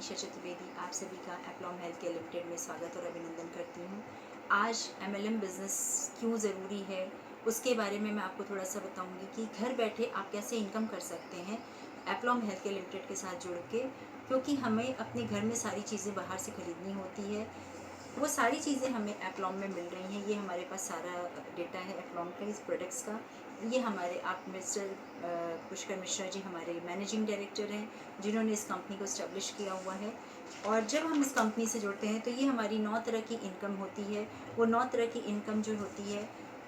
मनीषा चतुर्वेदी आप सभी का एप्लॉम हेल्थ केयर लिमिटेड में स्वागत और अभिनंदन करती हूँ। आज एमएलएम बिज़नेस क्यों ज़रूरी है उसके बारे में मैं आपको थोड़ा सा बताऊँगी कि घर बैठे आप कैसे इनकम कर सकते हैं एप्लॉम हेल्थ केयर लिमिटेड के साथ जुड़ के, क्योंकि हमें अपने घर में सारी चीज़ें बाहर से ख़रीदनी होती है। वो सारी चीज़ें हमें एप्लॉम में मिल रही हैं। ये हमारे पास सारा डेटा है एप्लॉम का, इस प्रोडक्ट्स का। ये हमारे आप मिस्टर पुष्कर मिश्रा जी हमारे मैनेजिंग डायरेक्टर हैं, जिन्होंने इस कंपनी को इस्टेब्लिश किया हुआ है। और जब हम इस कंपनी से जुड़ते हैं तो ये हमारी 9 तरह की इनकम होती है। वो 9 तरह की इनकम जो होती है,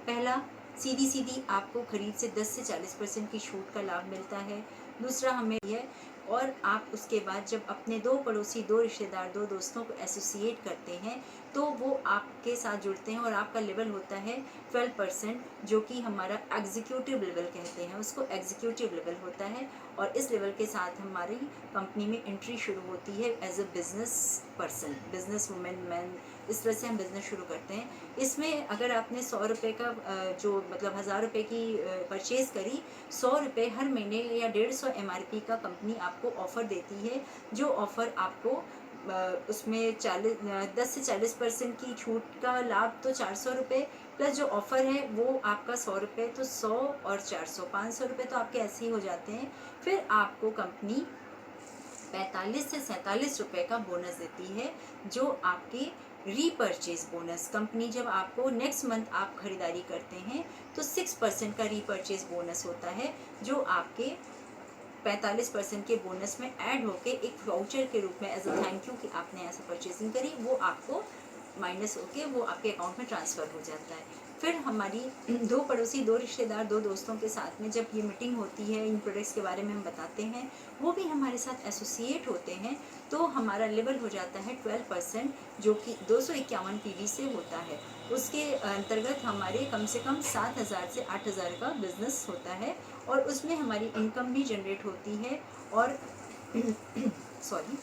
पहला सीधी आपको ख़रीद से 10 से 40% की छूट का लाभ मिलता है। दूसरा हमें है, और आप उसके बाद जब अपने 2 पड़ोसी, 2 रिश्तेदार, 2 दोस्तों को एसोसिएट करते हैं तो वो आपके साथ जुड़ते हैं और आपका लेवल होता है 12%, जो कि हमारा एग्जीक्यूटिव लेवल कहते हैं उसको, एग्जीक्यूटिव लेवल होता है। और इस लेवल के साथ हमारी कंपनी में एंट्री शुरू होती है as a business person, business women, man, इस तरह से हम बिज़नेस शुरू करते हैं। इसमें अगर आपने 100 रुपये का जो मतलब 1000 रुपये की परचेज़ करी, 100 रुपये हर महीने या 150 MRP का कंपनी आपको ऑफ़र देती है। जो ऑफ़र आपको उसमें 10 से 40% की छूट का लाभ तो 400 रुपये, प्लस जो ऑफ़र है वो आपका 100 रुपये, तो 100 और 400 500 रुपये तो आपके ऐसे ही हो जाते हैं। फिर आपको कंपनी 45 से 47 रुपये का बोनस देती है, जो आपके रीपर्चेज बोनस। कंपनी जब आपको नेक्स्ट मंथ आप खरीदारी करते हैं तो 6% का रीपर्चेज बोनस होता है, जो आपके 45% के बोनस में ऐड होके एक वाउचर के रूप में एज अ थैंक यू कि आपने ऐसा परचेजिंग करी, वो आपको माइनस होके वो आपके अकाउंट में ट्रांसफ़र हो जाता है। फिर हमारी 2 पड़ोसी, 2 रिश्तेदार, 2 दोस्तों के साथ में जब ये मीटिंग होती है, इन प्रोडक्ट्स के बारे में हम बताते हैं, वो भी हमारे साथ एसोसिएट होते हैं, तो हमारा लेवल हो जाता है 12%, जो कि 251 PV से होता है। उसके अंतर्गत हमारे कम से कम 7000 से 8000 का बिजनेस होता है, और उसमें हमारी इनकम भी जनरेट होती है। और सॉरी,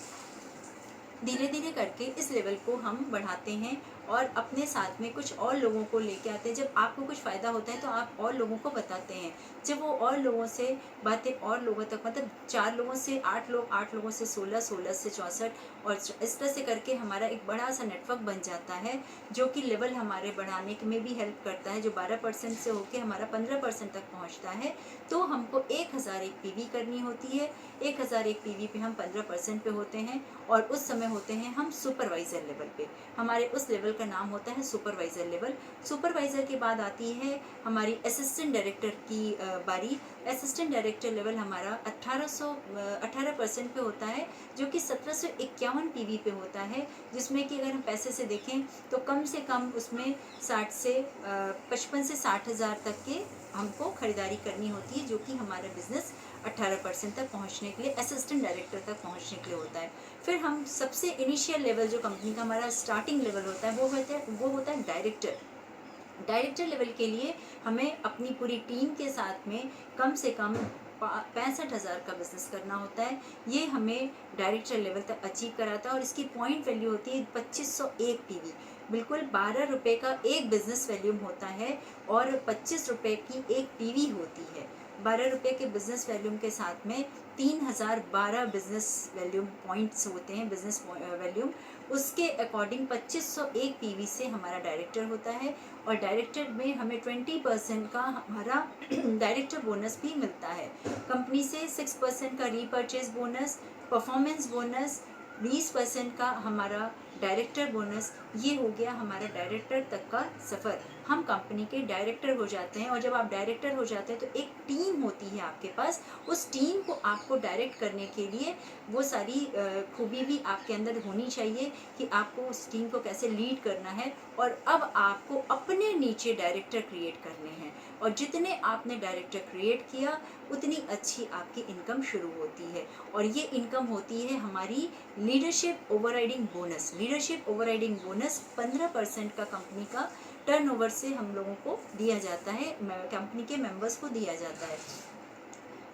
धीरे धीरे करके इस लेवल को हम बढ़ाते हैं और अपने साथ में कुछ और लोगों को लेके आते हैं। जब आपको कुछ फ़ायदा होता है तो आप और लोगों को बताते हैं। जब वो और लोगों से बातें और लोगों तक, मतलब 4 लोगों से 8 लोग, 8 लोगों से 16, 16 से 64, और इस तरह से करके हमारा एक बड़ा सा नेटवर्क बन जाता है, जो कि लेवल हमारे बढ़ाने में भी हेल्प करता है। जो 12% से होकर हमारा 15% तक पहुँचता है, तो हमको 1001 PV करनी होती है। 1001 PV पे हम 15% पे होते हैं, और उस समय होते हैं हम सुपरवाइज़र लेवल पे। हमारे उस लेवल का नाम होता है सुपरवाइज़र लेवल। सुपरवाइज़र के बाद आती है हमारी असिस्टेंट डायरेक्टर की बारी। असिस्टेंट डायरेक्टर लेवल हमारा 18% पे होता है, जो कि 1751 PV पे होता है, जिसमें कि अगर हम पैसे से देखें तो कम से कम उसमें 55 से 60 हज़ार तक के हमको खरीदारी करनी होती है, जो कि हमारा बिज़नेस 18% तक पहुंचने के लिए, असिस्टेंट डायरेक्टर तक पहुंचने के लिए होता है। फिर हम सबसे इनिशियल लेवल, जो कंपनी का हमारा स्टार्टिंग लेवल होता है, वो होता है डायरेक्टर। डायरेक्टर लेवल के लिए हमें अपनी पूरी टीम के साथ में कम से कम 65,000 का बिजनेस करना होता है। ये हमें डायरेक्टर लेवल तक अचीव कराता है, और इसकी पॉइंट वैल्यू होती है 2501 PV। बिल्कुल 12 रुपये का एक बिजनेस वैल्यूम होता है, और 25 रुपये की एक PV होती है। 12 रुपये के बिजनेस वैल्यूम के साथ में 3012 बिजनेस वैल्यूम पॉइंट्स होते हैं, बिजनेस वैल्यूम। उसके अकॉर्डिंग 2501 PV से हमारा डायरेक्टर होता है, और डायरेक्टर में हमें 20% का हमारा डायरेक्टर बोनस भी मिलता है। कंपनी से 6% का रीपर्चेज बोनस, परफॉर्मेंस बोनस, 20% का हमारा डायरेक्टर बोनस। ये हो गया हमारा डायरेक्टर तक का सफ़र। हम कंपनी के डायरेक्टर हो जाते हैं, और जब आप डायरेक्टर हो जाते हैं तो एक टीम होती है आपके पास। उस टीम को आपको डायरेक्ट करने के लिए वो सारी खूबी भी आपके अंदर होनी चाहिए कि आपको उस टीम को कैसे लीड करना है। और अब आपको अपने नीचे डायरेक्टर क्रिएट करने हैं, और जितने आपने डायरेक्टर क्रिएट किया उतनी अच्छी आपकी इनकम शुरू होती है। और ये इनकम होती है हमारी leadership overriding bonus. Leadership overriding bonus 15% का कंपनी का टर्नओवर से हम लोगों को दिया जाता है, कंपनी के मेंबर्स को दिया जाता है।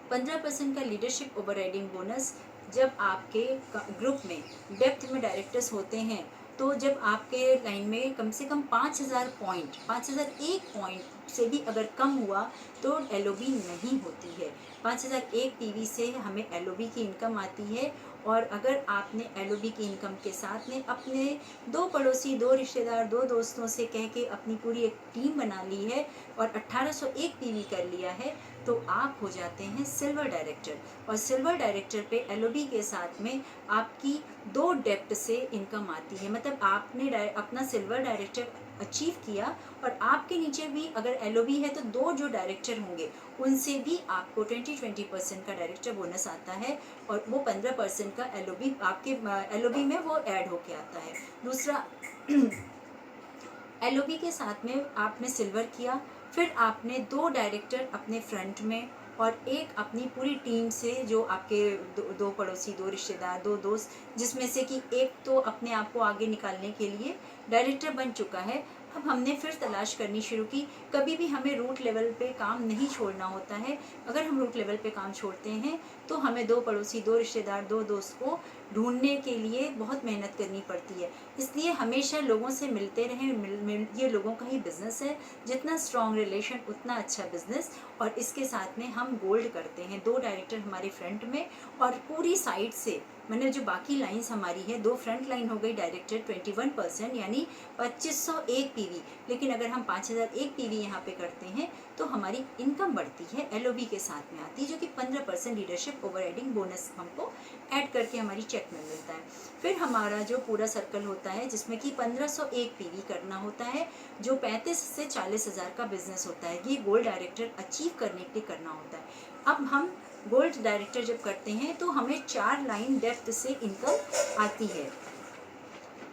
15% का लीडरशिप ओवरराइडिंग बोनस। जब आपके ग्रुप में डेप्थ में डायरेक्टर्स होते हैं, तो जब आपके लाइन में कम से कम 5000 पॉइंट, 5001 पॉइंट से भी अगर कम हुआ तो LOB नहीं होती है। 5001 PV से हमें LOB की इनकम आती है, और अगर आपने एलओबी की इनकम के साथ में अपने 2 पड़ोसी, 2 रिश्तेदार, 2 दोस्तों से कह के अपनी पूरी एक टीम बना ली है और 1801 पीवी कर लिया है, तो आप हो जाते हैं सिल्वर डायरेक्टर। और सिल्वर डायरेक्टर पे एलओबी के साथ में आपकी 2 डेप्ट से इनकम आती है। मतलब आपने अपना सिल्वर डायरेक्टर अचीव किया और आपके नीचे भी अगर एलओबी है तो 2 जो डायरेक्टर होंगे उनसे भी आपको 20% का डायरेक्टर बोनस आता है और वो 15% का एलओबी आपके एलओबी में वो ऐड होके आता है। दूसरा एलओबी के साथ में आपने सिल्वर किया, फिर आपने 2 डायरेक्टर अपने फ्रंट में और एक अपनी पूरी टीम से, जो आपके 2 पड़ोसी, 2 रिश्तेदार, 2 दोस्त, जिसमें से कि एक तो अपने आप को आगे निकालने के लिए डायरेक्टर बन चुका है। अब हमने फिर तलाश करनी शुरू की। कभी भी हमें रूट लेवल पे काम नहीं छोड़ना होता है। अगर हम रूट लेवल पे काम छोड़ते हैं तो हमें 2 पड़ोसी, 2 रिश्तेदार, 2 दोस्त को ढूंढने के लिए बहुत मेहनत करनी पड़ती है। इसलिए हमेशा लोगों से मिलते रहें। ये लोगों का ही बिजनेस है। जितना स्ट्रॉन्ग रिलेशन उतना अच्छा बिजनेस। और इसके साथ में हम गोल्ड करते हैं। 2 डायरेक्टर हमारे फ्रंट में और पूरी साइड से, मैंने जो बाकी लाइंस हमारी है, 2 फ्रंट लाइन हो गई डायरेक्टर 21% यानी 2501 पीवी। लेकिन अगर हम 5001 पीवी यहाँ पे करते हैं तो हमारी इनकम बढ़ती है, एलओबी के साथ में आती है, जो कि 15% लीडरशिप ओवर एडिंग बोनस हमको ऐड करके हमारी चेक में मिलता है। फिर हमारा जो पूरा सर्कल होता है जिसमें कि 1501 पीवी करना होता है, जो 35 से 40 हज़ार का बिजनेस होता है। ये गोल्ड डायरेक्टर अचीव करने के लिए करना होता है। अब हम गोल्ड डायरेक्टर जब करते हैं तो हमें 4 लाइन डेप्थ से इनकम आती है।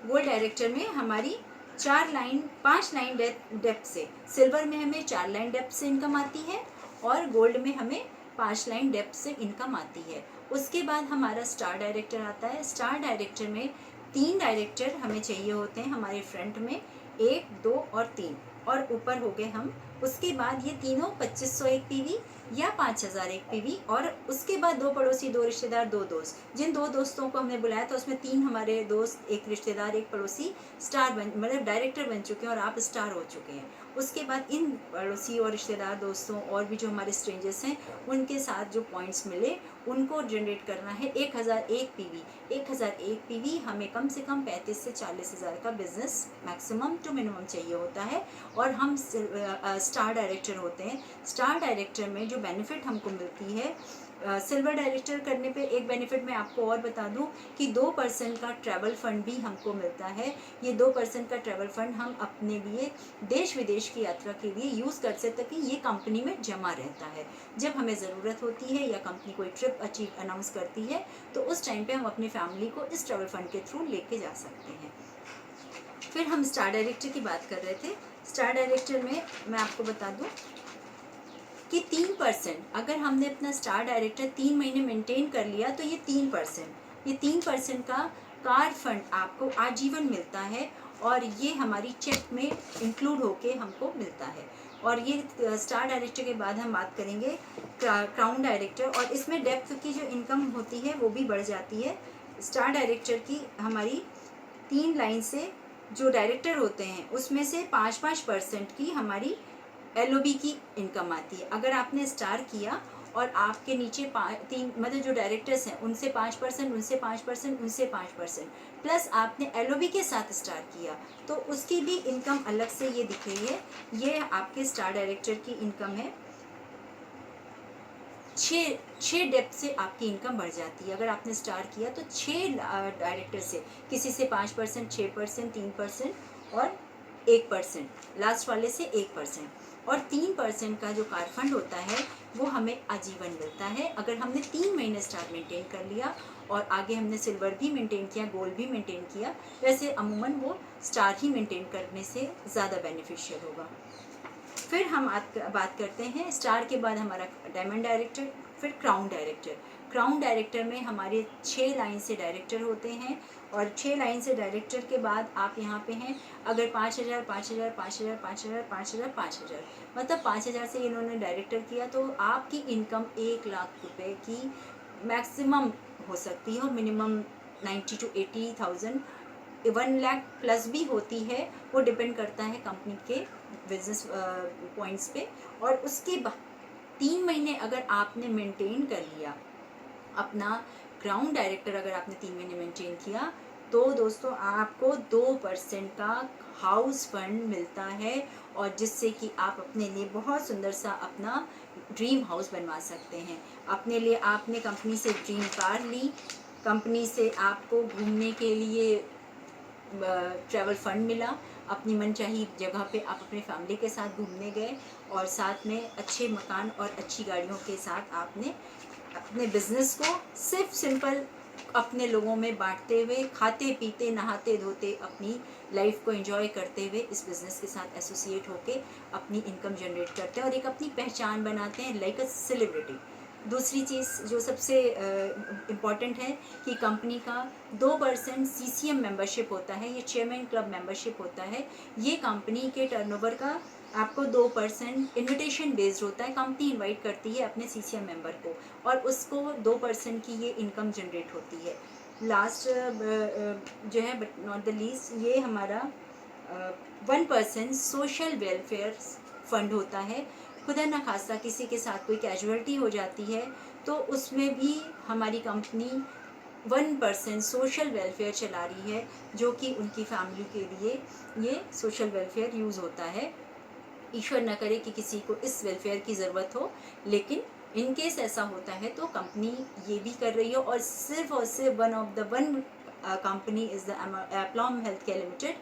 गोल्ड डायरेक्टर में हमारी 5 लाइन डेप्थ से, सिल्वर में हमें 4 लाइन डेप्थ से इनकम आती है और गोल्ड में हमें 5 लाइन डेप्थ से इनकम आती है। उसके बाद हमारा स्टार डायरेक्टर आता है। स्टार डायरेक्टर में 3 डायरेक्टर हमें चाहिए होते हैं हमारे फ्रंट में, 1, 2 और 3, और ऊपर हो गए हम। उसके बाद ये तीनों 2501 पीवी या 5001 पीवी, और उसके बाद 2 पड़ोसी, 2 रिश्तेदार, 2 दोस्त। जिन 2 दोस्तों को हमने बुलाया था उसमें 3 हमारे दोस्त, 1 रिश्तेदार, 1 पड़ोसी स्टार मतलब डायरेक्टर बन चुके हैं और आप स्टार हो चुके हैं। उसके बाद इन पड़ोसी और रिश्तेदार दोस्तों और भी जो हमारे स्ट्रेंजर्स हैं उनके साथ जो पॉइंट्स मिले उनको जनरेट करना है 1001 पीवी। 1001 पीवी हमें कम से कम 35 से 40 हज़ार का बिजनेस मैक्सिमम टू मिनिमम चाहिए होता है। और हम स्टार डायरेक्टर होते हैं। स्टार डायरेक्टर में जो बेनिफिट हमको मिलती है, सिल्वर डायरेक्टर करने पे एक बेनिफिट मैं आपको और बता दूं कि 2% का ट्रैवल फंड भी हमको मिलता है। ये 2% का ट्रैवल फंड हम अपने लिए देश विदेश की यात्रा के लिए यूज़ कर सकते हैं कि ये कंपनी में जमा रहता है। जब हमें ज़रूरत होती है या कंपनी कोई ट्रिप अनाउंस करती है तो उस टाइम पे हम अपनी फैमिली को इस ट्रैवल फंड के थ्रू लेके जा सकते हैं। फिर हम स्टार डायरेक्टर की बात कर रहे थे। स्टार डायरेक्टर में मैं आपको बता दूं कि 3%, अगर हमने अपना स्टार डायरेक्टर 3 महीने मेंटेन कर लिया तो ये 3% का कार फंड आपको आजीवन मिलता है और ये हमारी चेक में इंक्लूड होके हमको मिलता है। और ये स्टार डायरेक्टर के बाद हम बात करेंगे क्राउन डायरेक्टर, और इसमें डेप्थ की जो इनकम होती है वो भी बढ़ जाती है। स्टार डायरेक्टर की हमारी 3 लाइन से जो डायरेक्टर होते हैं उसमें से 5% की हमारी एलओबी की इनकम आती है। अगर आपने स्टार किया और आपके नीचे 3 मतलब जो डायरेक्टर्स हैं उनसे 5%, उनसे 5%, उनसे 5%, प्लस आपने एलओबी के साथ स्टार किया तो उसकी भी इनकम अलग से ये दिख रही है। ये आपके स्टार डायरेक्टर की इनकम है। 6 डेप्थ से आपकी इनकम बढ़ जाती है। अगर आपने स्टार किया तो 6 डायरेक्टर से, किसी से 5%, 6%, 3% और 1%, लास्ट वाले से 1%, और 3% का जो कार फंड होता है वो हमें आजीवन मिलता है। अगर हमने 3 महीने स्टार मेंटेन कर लिया और आगे हमने सिल्वर भी मेंटेन किया, गोल्ड भी मेंटेन किया, वैसे अमूमन वो स्टार ही मेंटेन करने से ज़्यादा बेनिफिशियल होगा। फिर हम बात करते हैं स्टार के बाद हमारा डायमंड डायरेक्टर, फिर क्राउन डायरेक्टर। क्राउन डायरेक्टर में हमारे 6 लाइन से डायरेक्टर होते हैं और 6 लाइन से डायरेक्टर के बाद आप यहाँ पे हैं। अगर 5,000, 5,000, 5,000, 5,000, 5,000, 5,000, मतलब 5,000 से इन्होंने डायरेक्टर किया तो आपकी इनकम 1,00,000 रुपये की मैक्सिमम हो सकती है और मिनिमम 90 to 80,000, 1,00,000 प्लस भी होती है। वो डिपेंड करता है कंपनी के बिजनेस पॉइंट्स पे। और उसके बाद 3 महीने अगर आपने मेंटेन कर लिया अपना ग्राउंड डायरेक्टर अगर आपने 3 महीने मेंटेन किया तो दोस्तों आपको 2% का हाउस फंड मिलता है, और जिससे कि आप अपने लिए बहुत सुंदर सा अपना ड्रीम हाउस बनवा सकते हैं। अपने लिए आपने कंपनी से ड्रीम कार ली, कंपनी से आपको घूमने के लिए ट्रैवल फंड मिला, अपनी मनचाही जगह पे आप अपने फैमिली के साथ घूमने गए, और साथ में अच्छे मकान और अच्छी गाड़ियों के साथ आपने अपने बिजनेस को सिर्फ सिंपल अपने लोगों में बांटते हुए, खाते पीते नहाते धोते अपनी लाइफ को एंजॉय करते हुए इस बिज़नेस के साथ एसोसिएट होके अपनी इनकम जनरेट करते हैं और एक अपनी पहचान बनाते हैं लाइक अ सेलिब्रिटी। दूसरी चीज़ जो सबसे इम्पॉर्टेंट है कि कंपनी का 2% CCM मेंबरशिप होता है, ये चेयरमैन क्लब मेंबरशिप होता है। ये कंपनी के टर्नओवर का आपको 2% इन्विटेशन बेस्ड होता है, कंपनी इनवाइट करती है अपने CCM मेंबर को और उसको 2% की ये इनकम जनरेट होती है। लास्ट जो है बट नॉट द लीस्ट, ये हमारा 1% सोशल वेलफेयर फंड होता है। खुदा न खास्ता किसी के साथ कोई कैजुअलिटी हो जाती है तो उसमें भी हमारी कंपनी 1% सोशल वेलफेयर चला रही है, जो कि उनकी फैमिली के लिए ये सोशल वेलफेयर यूज़ होता है। ईश्वर न करे कि किसी को इस वेलफेयर की ज़रूरत हो, लेकिन इन केस ऐसा होता है तो कंपनी ये भी कर रही है। और सिर्फ one of the one company is the Aplomb health care limited,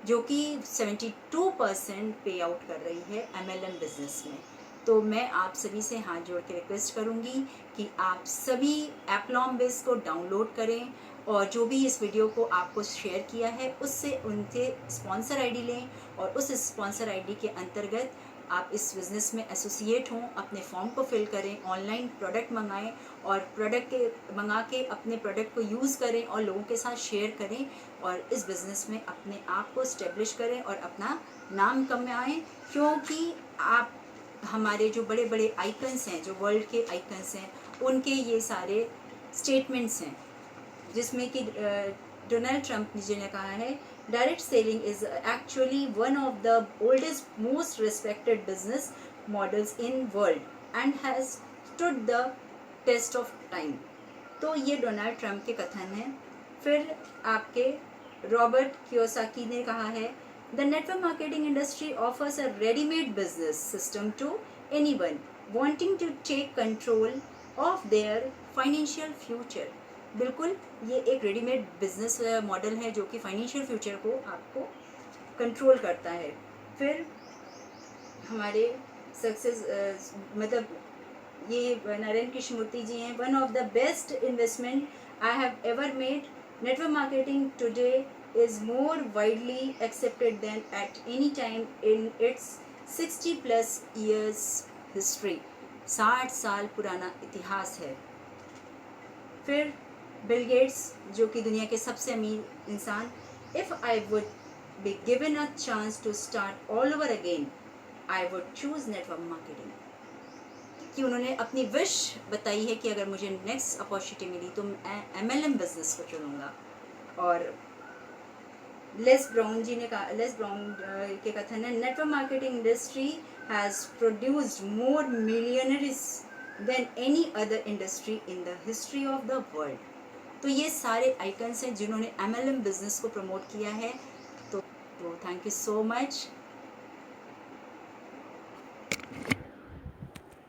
जो कि 72% पे आउट कर रही है MLM बिजनेस में। तो मैं आप सभी से हाथ जोड़ के रिक्वेस्ट करूंगी कि आप सभी एप्लॉम बिज को डाउनलोड करें, और जो भी इस वीडियो को आपको शेयर किया है उससे उनके स्पॉन्सर आईडी लें, और उस स्पॉन्सर आईडी के अंतर्गत आप इस बिज़नेस में एसोसिएट हों, अपने फॉर्म को फिल करें, ऑनलाइन प्रोडक्ट मंगाएं और प्रोडक्ट के मंगा के अपने प्रोडक्ट को यूज़ करें और लोगों के साथ शेयर करें, और इस बिज़नेस में अपने आप को इस्टेब्लिश करें और अपना नाम कमाएं। क्योंकि आप हमारे जो बड़े बड़े आइकन्स हैं, जो वर्ल्ड के आइकन्स हैं, उनके ये सारे स्टेटमेंट्स हैं, जिसमें कि डोनाल्ड ट्रंप जी ने कहा है, direct selling is actually one of the oldest most respected business models in world and has stood the test of time. तो ये डोनाल्ड ट्रंप के कथन हैं। फिर आपके रॉबर्ट कियोसाकी ने कहा है, the network marketing industry offers a readymade business system to anyone wanting to take control of their financial future. बिल्कुल, ये एक रेडीमेड बिजनेस मॉडल है जो कि फाइनेंशियल फ्यूचर को आपको कंट्रोल करता है। फिर हमारे सक्सेस मतलब ये नारायण कृष्णमूर्ति जी हैं, one of the best investment I have ever made, network marketing today is more widely accepted than at any time in its 60+ years हिस्ट्री। 60 साल पुराना इतिहास है। फिर बिल गेट्स, जो कि दुनिया के सबसे अमीर इंसान, if I would be given a chance to start all over again I would choose network marketing. कि उन्होंने अपनी विश बताई है कि अगर मुझे नेक्स्ट अपॉर्चुनिटी मिली तो मैं MLM बिजनेस को चुनूँगा। और लेस ब्राउन जी ने कहा, लेस ब्राउन के कथन है, network marketing industry has produced more millionaires than any other industry in the history of the world. तो ये सारे आइकन्स हैं जिन्होंने MLM बिजनेस को प्रमोट किया है। तो थैंक यू सो मच।